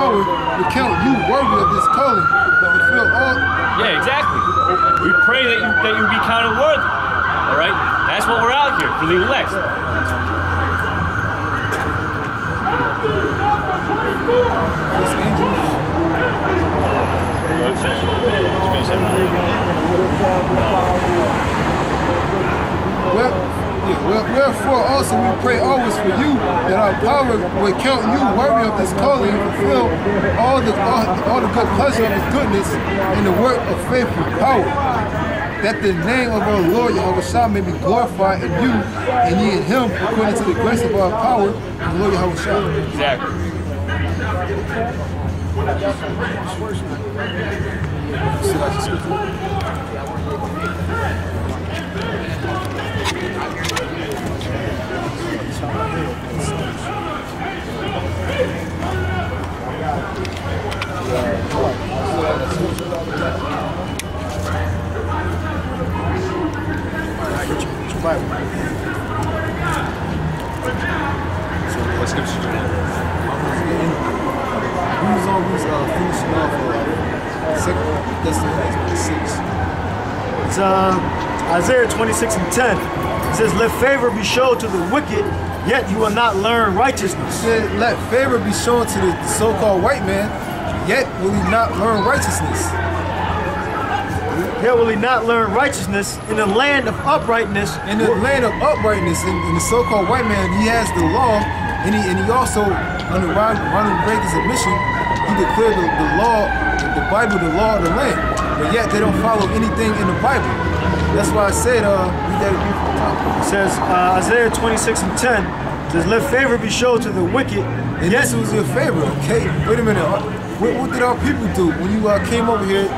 power will count you worthy of this calling. Fulfill all. Yeah, exactly. We pray that you be counted worthy. All right? That's what we're out here, for the elect. Wherefore also we pray always for you that our power will count you worthy of this calling and fulfill all the good pleasure of his goodness in the work of faith and power, that the name of our Lord Yahushua may be glorified in you and ye in him according to the grace of our power in the Lord Yahushua. Exactly. So what scripture do you want? We was always finishing off 2 Thessalonians 6. It's Isaiah 26:10. It says, let favor be shown to the wicked, yet you will not learn righteousness. It said, let favor be shown to the so-called white man, yet will he not learn righteousness. Yet will he not learn righteousness in the land of uprightness. In the land of uprightness, in the so-called white man, he has the law, and he also, under Ronald Reagan's admission, he declared the law, the Bible, the law of the land. But yet they don't follow anything in the Bible. That's why I said, read that again from the top. It says, Isaiah 26:10, says, let favor be shown to the wicked. And this was your favor, okay? Wait a minute. What did our people do when you came over here?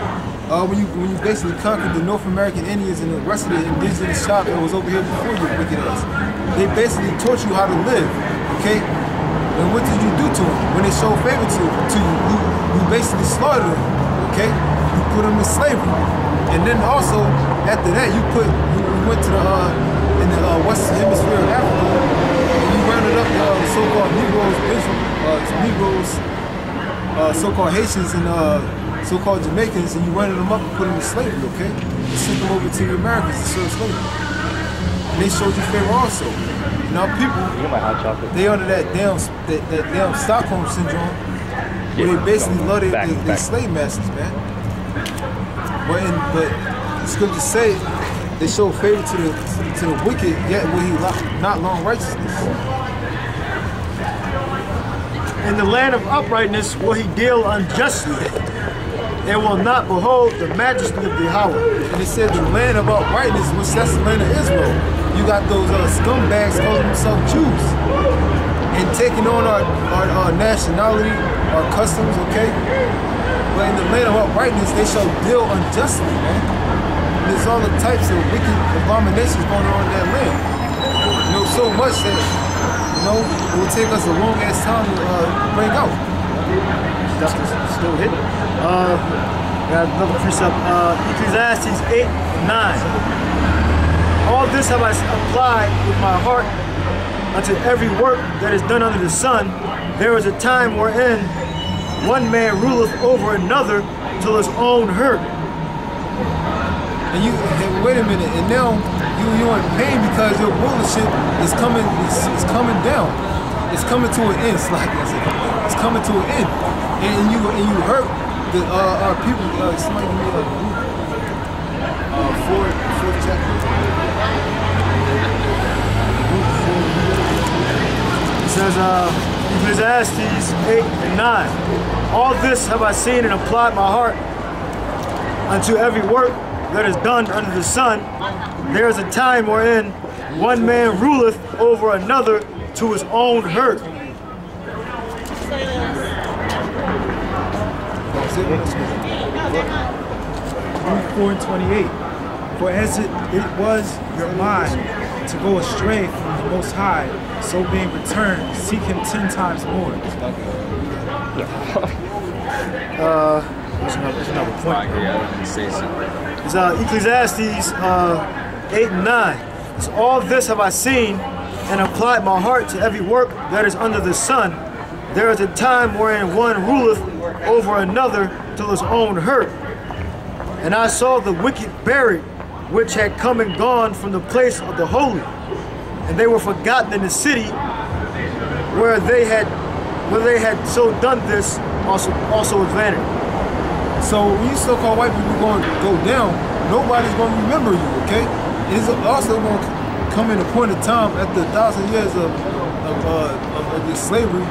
When you basically conquered the North American Indians and the rest of the indigenous tribe that was over here before you, wicked ass. They basically taught you how to live, okay? And what did you do to them? When they showed favor to you, you basically slaughtered them, okay? You put them in slavery. And then also, after that, you went to the Western Hemisphere of Africa, and you rounded up the so-called Negroes, so-called Haitians, and so-called Jamaicans, and you rounded them up and put them in slavery, okay? You sent them over to the Americans to serve slavery. And they showed you favor also. And our people, they under that damn Stockholm syndrome, where they basically love their slave masters, man. But the scriptures say they show favor to the wicked, yet will he not learn righteousness. In the land of uprightness will he deal unjustly, and will not behold the majesty of Yahweh. And it said the land of uprightness, which that's the land of Israel. You got those scumbags calling themselves Jews and taking on our nationality, our customs, okay? But in the land of uprightness, they shall deal unjustly, man. And there's all the types of wicked abominations going on in that land. You know, so much that, you know, it will take us a long ass time to bring out. Justice still hidden. Got another precept. Ecclesiastes 8:9. All this have I applied with my heart unto every work that is done under the sun. There is a time wherein one man ruleth over another till his own hurt. And wait a minute, and now you're in pain because your rulership is coming down. It's coming to an end, it's like I said. It's coming to an end. And you hurt our people. Somebody give me fourth chapter. It says, Ecclesiastes 8:9. All this have I seen and applied my heart unto every work that is done under the sun. There is a time wherein one man ruleth over another to his own hurt. 4:28. For as it was your mind to go astray from the Most High, so being returned, seek him 10 times more. There's another point. It's Ecclesiastes 8:9. It's all this have I seen and applied my heart to every work that is under the sun. there is a time wherein one ruleth over another till his own hurt. And I saw the wicked buried, which had come and gone from the place of the holy, and they were forgotten in the city where they had so done this also was vanity. So when you so-called white people going to go down, nobody's going to remember you, okay? It's also going to come in a point of time after 1,000 years of your slavery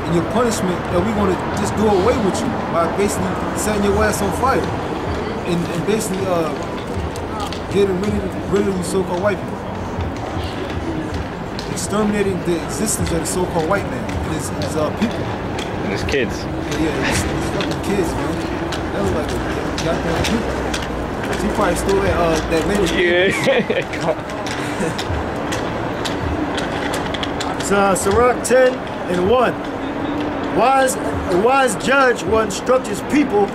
and your punishment that we're going to just do away with you by basically setting your ass on fire and basically getting rid of you so-called white people. Exterminating the existence of the so-called white man and his people. And his kids. Yeah, his fucking kids, man. That was like a goddamn people. She probably stole that lady. Yeah. Sirach 10 and 1. A wise judge will instruct his people,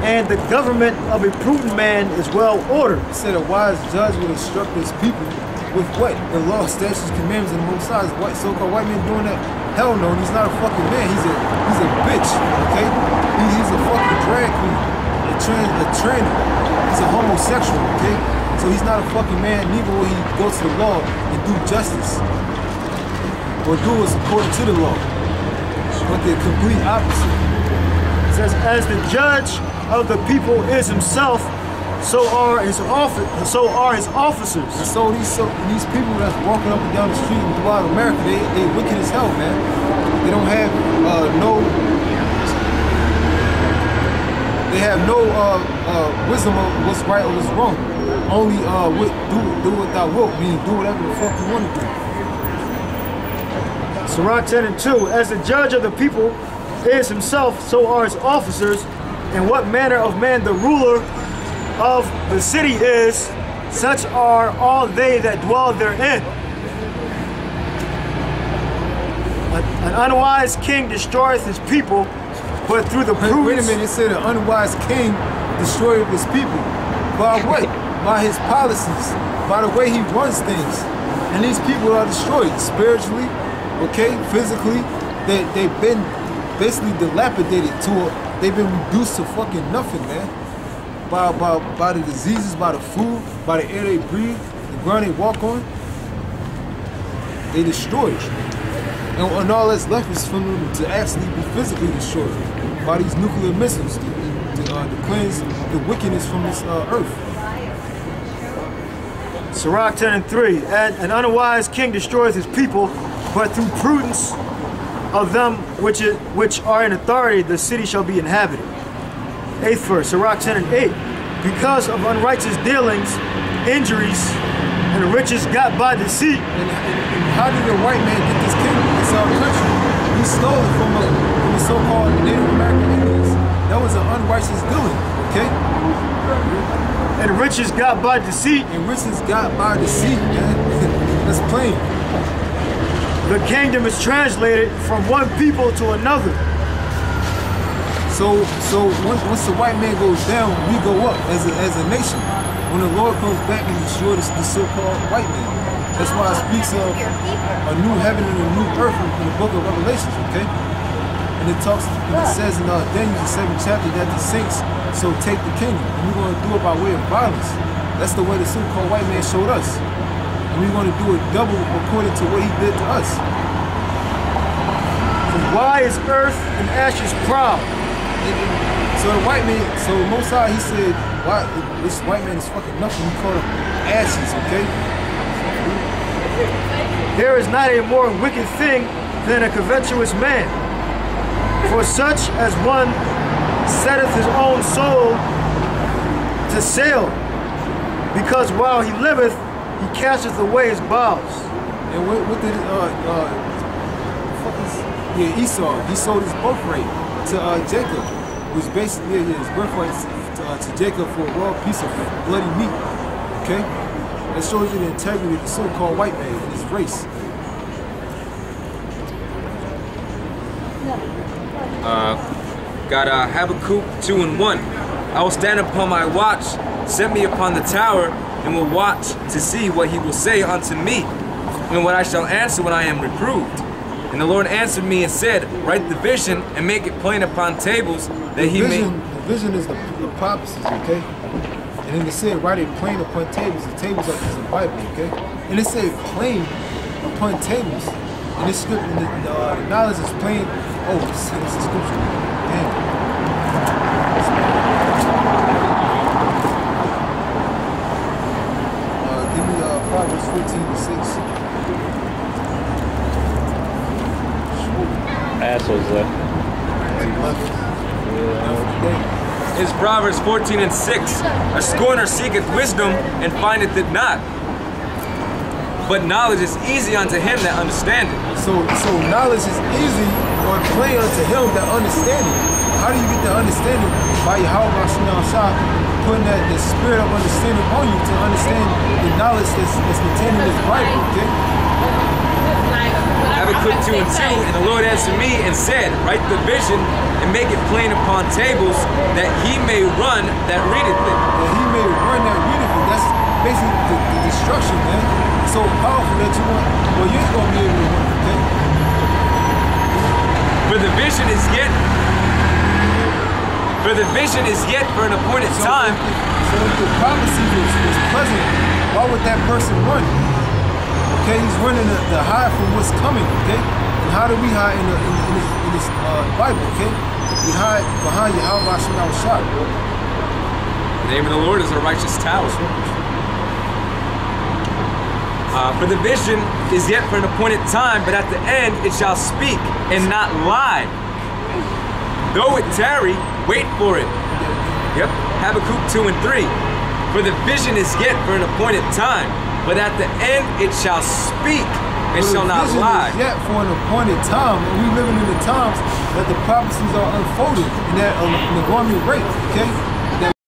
and the government of a prudent man is well ordered. He said a wise judge will instruct his people with what? The law, statutes, commandments, and most sides. White so-called white man doing that? Hell no, he's not a fucking man. He's a bitch, okay? He's a fucking drag queen, a tranny. He's a homosexual, okay? So he's not a fucking man. Neither will he go to the law and do justice or do what's according to the law, but the complete opposite. It says, as the judge of the people is himself, so are his officers. And so these people that's walking up and down the street and throughout America, they wicked as hell, man. They don't have no wisdom of what's right or what's wrong. Only do what thou wilt, meaning do whatever the fuck you want to do. Sirach 10 and 2. As the judge of the people is himself, so are his officers. And what manner of man the ruler of the city is, such are all they that dwell therein. An unwise king destroyeth his people, but through the prudence... Wait a minute, it said an unwise king destroyeth his people. By what? By his policies, by the way he runs things. And these people are destroyed spiritually, okay, physically. They've been basically dilapidated they've been reduced to fucking nothing, man. By the diseases, by the food, by the air they breathe, the ground they walk on. They destroyed. And all that's left is for them to actually be physically destroyed by these nuclear missiles to cleanse the wickedness from this earth. Sirach 10 and 3. And an unwise king destroys his people, but through prudence of them which are in authority, the city shall be inhabited. 8th verse, Sirach 10 and 8. Because of unrighteous dealings, injuries, and riches got by deceit. And how did the white man get this kingdom? It's our country. He stole it from the so-called Native American Indians. That was an unrighteous dealing, okay? And riches got by deceit. And riches got by deceit, man. That's plain. The kingdom is translated from one people to another. So once the white man goes down, we go up as a nation. When the Lord comes back and destroys the so-called white man. That's why it speaks of a new heaven and a new earth in the book of Revelations, okay? And it says in Daniel the 7th chapter that the saints so take the kingdom. And we're going to do it by way of violence. That's the way the so-called white man showed us. And we're going to do it double according to what he did to us. Why is earth and ashes proud? So the white man, so Most High, he said, why this white man is fucking nothing. He called him ashes, okay? There is not a more wicked thing than a covetous man. For such as one setteth his own soul to sale, because while he liveth, he casteth away his bowels. And what did Esau? He sold his birthright to Jacob, which basically his birthright to Jacob for a raw piece of bloody meat. Okay, that shows you the integrity of the so-called white man and his race. Got Habakkuk 2 and 1. I will stand upon my watch, set me upon the tower, and will watch to see what he will say unto me, and what I shall answer when I am reproved. And the Lord answered me and said, write the vision and make it plain upon tables that he may... The vision is the prophecies, okay? And then it said, write it plain upon tables. The tables is the Bible, okay? And it said plain upon tables. And this script, and the knowledge is plain. Oh, it's the scripture. Damn. Give me Proverbs 14:6. Assholes left. Is Proverbs 14:6. A scorner seeketh wisdom and findeth it not. But knowledge is easy unto him that understandeth. So knowledge is easy or plain unto him that understandeth. How do you get the understanding? By Yahweh Shah putting the spirit of understanding on you to understand the knowledge that's contained in this Bible, okay? Habakkuk 2:2, and the Lord answered me and said, write the vision and make it plain upon tables that he may run that readeth it. That he may run that readeth it. That's basically the destruction, man. It's so powerful that you want, well, you ain't gonna be able to run, okay? For the vision is yet for an appointed time. So if the prophecy was present, why would that person run? Okay, he's running to hide from what's coming, okay? And how do we hide in this Bible, okay? We hide behind Yahweh Shah. The name of the Lord is a righteous tower. For the vision is yet for an appointed time, but at the end it shall speak and not lie. Though it tarry, wait for it. Yep, Habakkuk 2:3. For the vision is yet for an appointed time, but at the end it shall speak and shall not lie. Yet for an appointed time, and we living in the times that the prophecies are unfolded in that in the Gorman rate, okay?